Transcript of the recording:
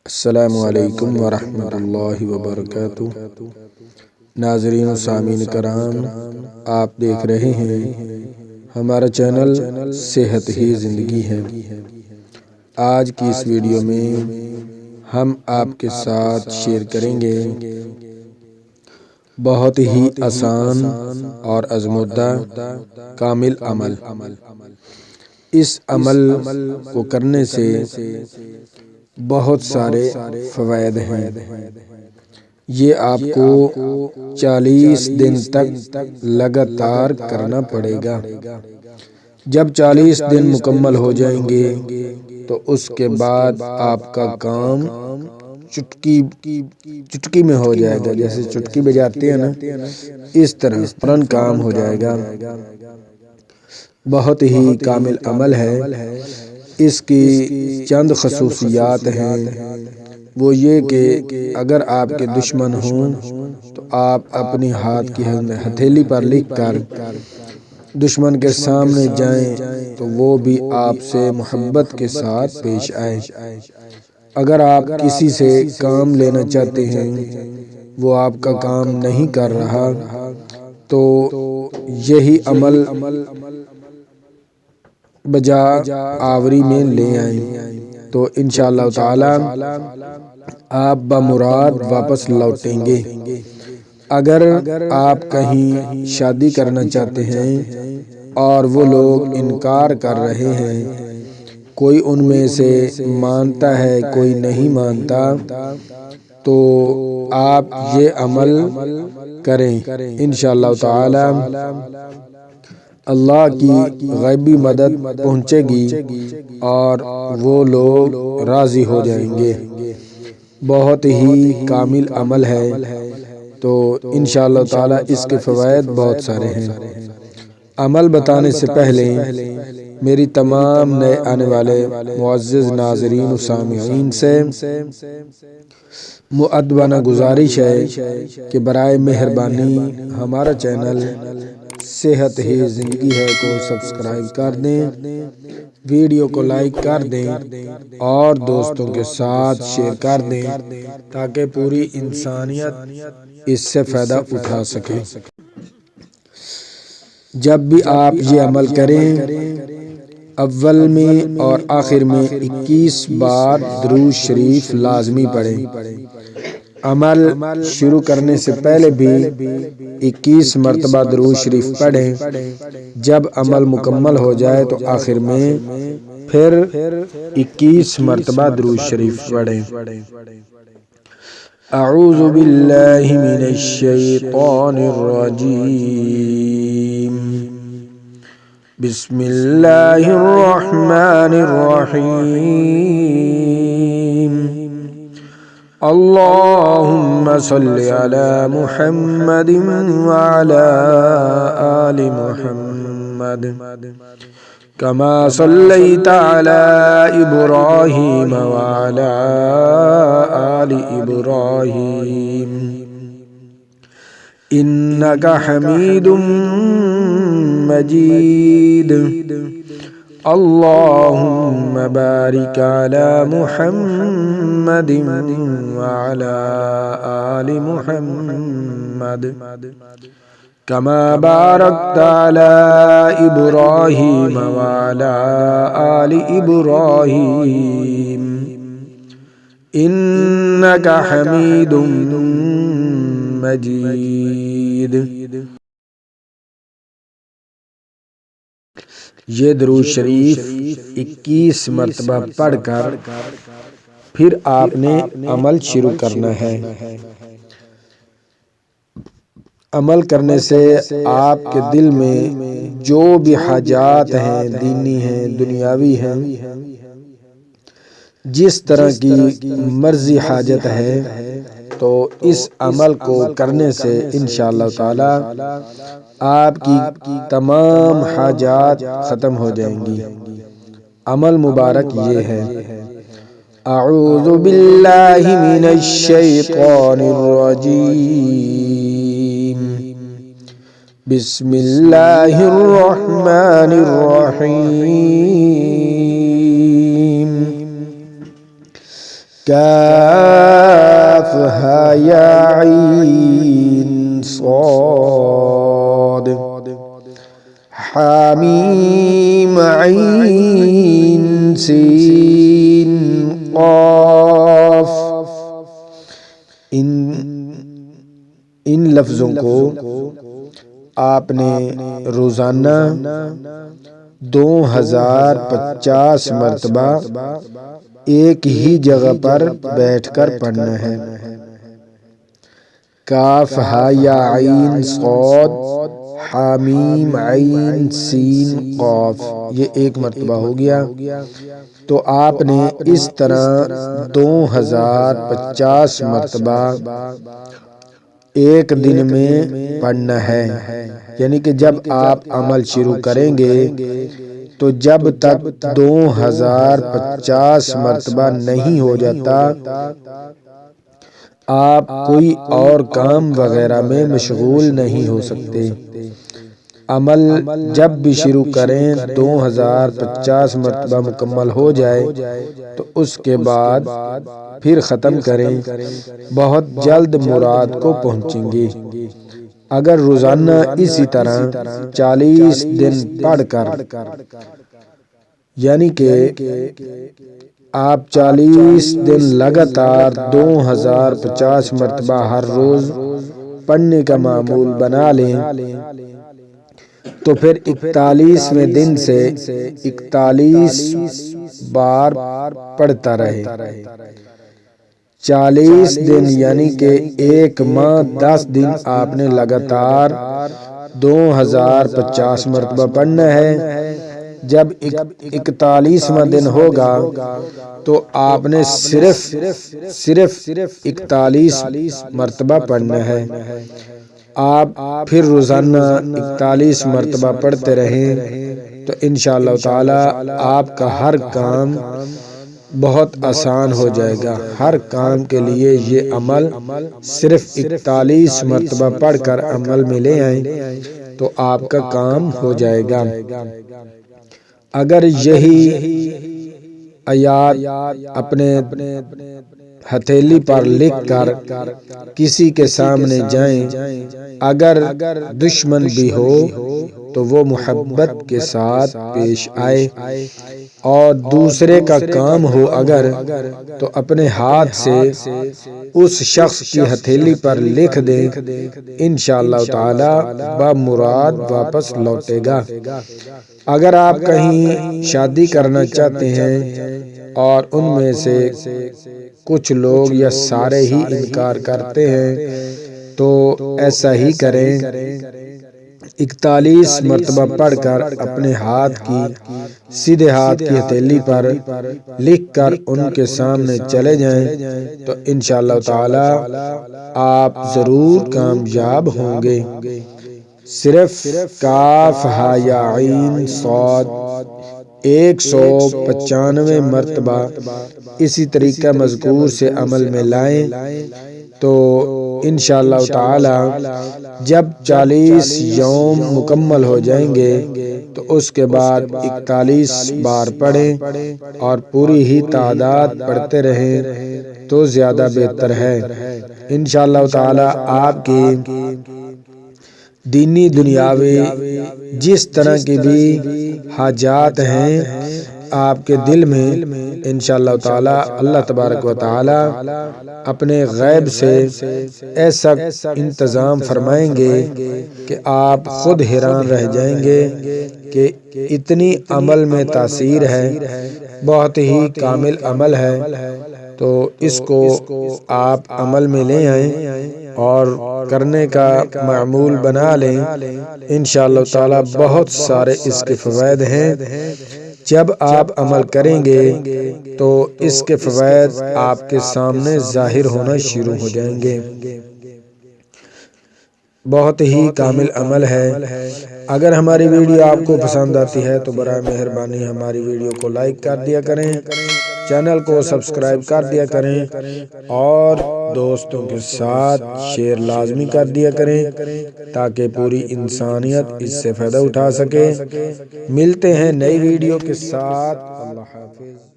السلام علیکم ورحمۃ اللہ وبرکاتہ۔ ناظرین و سامعین کرام، آپ دیکھ رہے ہیں ہمارا چینل صحت ہی زندگی ہے۔ آج کی اس ویڈیو میں ہم آپ کے ساتھ شیئر کریں گے بہت ہی آسان اور آزمودہ کامل عمل۔ اس عمل کو کرنے سے بہت سارے فوائد ہیں۔ یہ آپ کو 40 دن تک لگاتار کرنا پڑے گا۔ جب 40 دن مکمل ہو جائیں گے تو اس کے بعد آپ کا کام چٹکی میں ہو جائے گا۔ جیسے چٹکی بجاتے ہیں نا، اس طرح فوراً کام ہو جائے گا۔ بہت ہی کامل عمل ہے۔ اس کی چند خصوصیات ہیں، وہ یہ کہ اگر آپ کے دشمن ہوں تو آپ اپنی ہاتھ کی ہتھیلی پر لکھ کر دشمن کے سامنے جائیں تو وہ بھی آپ سے محبت کے ساتھ پیش آئے۔ اگر آپ کسی سے کام لینا چاہتے ہیں، وہ آپ کا کام نہیں کر رہا، تو یہی عمل بجا آوری میں لے آئیں تو انشاءاللہ تعالی آپ بمراد واپس لوٹیں گے۔ اگر آپ کہیں شادی کرنا چاہتے ہیں اور وہ لوگ انکار کر رہے ہیں، کوئی ان میں سے مانتا ہے کوئی نہیں مانتا، تو آپ یہ عمل کریں، انشاءاللہ تعالی اللہ کی غیبی مدد پہنچے گی اور وہ لوگ راضی ہو جائیں گے۔ بہت ہی کامل عمل ہے، تو انشاءاللہ تعالی اس کے فوائد بہت سارے ہیں۔ عمل بتانے سے پہلے میری تمام نئے آنے والے معزز ناظرین و سامعین سے مؤدبانہ گزارش ہے کہ برائے مہربانی ہمارا چینل صحت ہی زندگی ہے کو سبسکرائب کر دیں، ویڈیو کو لائک کر دیں اور دوستوں کے ساتھ شیئر کر دیں تاکہ پوری انسانیت اس سے فائدہ اٹھا سکے۔ جب بھی آپ یہ عمل کریں، اول میں اور آخر میں 21 بار درود شریف لازمی پڑھیں۔ عمل شروع کرنے سے پہلے بھی 21 مرتبہ درود شریف پڑھیں۔ جب عمل مکمل ہو جائے تو آخر میں پھر 21 مرتبہ درود شریف پڑھیں۔ اعوذ باللہ من الشیطان الرجیم، بسم اللہ الرحمن الرحیم، اللہم صل علی محمد وعلی آل محمد کما صلیت علی ابراہیم وعلی آل ابراہیم انک حمید مجید، اللہم بارک علی محمد وعلی آل محمد کما بارکت علی ابراہیم وعلی آل ابراہیم انک حمید مجید۔ یہ درود شریف 21 مرتبہ پڑھ کر پھر آپ نے عمل شروع کرنا ہے۔ عمل کرنے سے آپ کے دل میں جو بھی حاجات ہیں، دینی ہیں، دنیاوی ہیں، جس طرح کی مرضی حاجت ہے، تو اس عمل کو کرنے سے انشاءاللہ تعالی آپ کی تمام حاجات ختم ہو جائیں گی۔ عمل مبارک یہ ہے۔ اعوذ باللہ من الشیطان الرجیم، بسم اللہ الرحمن الرحیم، کاف ہا یا عین صاد حامیم عین سین قاف۔ ان لفظوں کو آپ نے روزانہ 2050 مرتبہ ایک ہی جگہ پر بیٹھ کر پڑھنا ہے۔ کاف ہا یا عین صاد حامیم عین سین قاف، یہ ایک مرتبہ ہو گیا۔ تو آپ نے اس طرح 2050 مرتبہ ایک دن میں پڑھنا ہے، یعنی کہ جب آپ عمل شروع کریں گے تو جب تک 2050 مرتبہ نہیں ہو جاتا آپ کوئی اور کام وغیرہ میں مشغول نہیں ہو سکتے۔ عمل جب بھی شروع کریں 2050 مرتبہ مکمل ہو جائے تو اس کے بعد پھر ختم کریں، بہت جلد مراد کو پہنچیں گے۔ اگر روزانہ اسی طرح 40 دن پڑھ کر، یعنی کہ آپ 40 دن لگاتار 2050 مرتبہ ہر روز پڑھنے کا معمول بنا لیں تو پھر 41ویں دن سے 41 بار پڑھتا رہے۔ 40 دن یعنی کہ ایک ماہ 10 دن آپ نے لگاتار 2050 مرتبہ پڑھنا ہے۔ جب 41واں دن ہوگا تو آپ نے صرف 41 مرتبہ پڑھنا ہے۔ آپ پھر روزانہ 41 مرتبہ پڑھتے رہیں تو انشاءاللہ تعالی آپ کا ہر کام بہت آسان ہو جائے گا۔ ہر کام کے لیے یہ عمل صرف 41 مرتبہ پڑھ کر عمل میں لے آئیں تو آپ کا کام ہو جائے گا۔ اگر یہی آیات اپنے ہتھیلی پر لکھ کر کسی کے سامنے جائیں، اگر دشمن بھی ہو تو وہ محبت کے ساتھ پیش آئے، اور دوسرے کا کام ہو اگر تو اپنے ہاتھ سے اس شخص کی ہتھیلی پر لکھ دیں، انشاءاللہ تعالی بمراد واپس لوٹے گا۔ اگر آپ کہیں شادی کرنا چاہتے ہیں اور ان میں سے کچھ لوگ یا سارے ہی انکار کرتے ہیں تو ایسا ہی کریں، 41 مرتبہ پڑھ کر اپنے ہاتھ کی سیدھے ہاتھ کی ہتھیلی پر لکھ کر ان کے سامنے چلے جائیں تو انشاءاللہ تعالی آپ ضرور کامیاب ہوں گے۔ صرف کاف ہا یا عین صاد 195 مرتبہ اسی طریقہ مذکور سے عمل میں لائیں تو انشاءاللہ تعالی جب 40 یوم مکمل ہو جائیں گے تو اس کے بعد 41 بار پڑھیں اور پوری ہی تعداد پڑھتے رہیں تو زیادہ بہتر ہے۔ انشاءاللہ تعالی آپ کی دینی دنیاوی جس طرح کی بھی حاجات ہیں آپ کے دل میں، انشاءاللہ تعالی اللہ تبارک و تعالی اپنے غیب سے ایسا انتظام فرمائیں گے کہ آپ خود حیران رہ جائیں گے کہ اتنی عمل میں تاثیر ہے، بہت ہی کامل عمل ہے۔ تو اس کو آپ عمل میں لے آئیں اور کرنے کا معمول بنا لیں، انشاءاللہ تعالی بہت سارے اس کے فوائد ہیں۔ جب آپ عمل کریں گے تو اس کے فوائد آپ کے سامنے ظاہر ہونا شروع ہو جائیں گے۔ بہت ہی کامل عمل ہے۔ اگر ہماری ویڈیو آپ کو پسند آتی ہے تو برائے مہربانی ہماری ویڈیو کو لائک کر دیا کریں، چینل کو سبسکرائب کر دیا کریں اور دوستوں کے ساتھ شیئر لازمی کر دیا کریں تاکہ پوری انسانیت اس سے فائدہ اٹھا سکے۔ ملتے ہیں نئی ویڈیو کے ساتھ، اللہ حافظ۔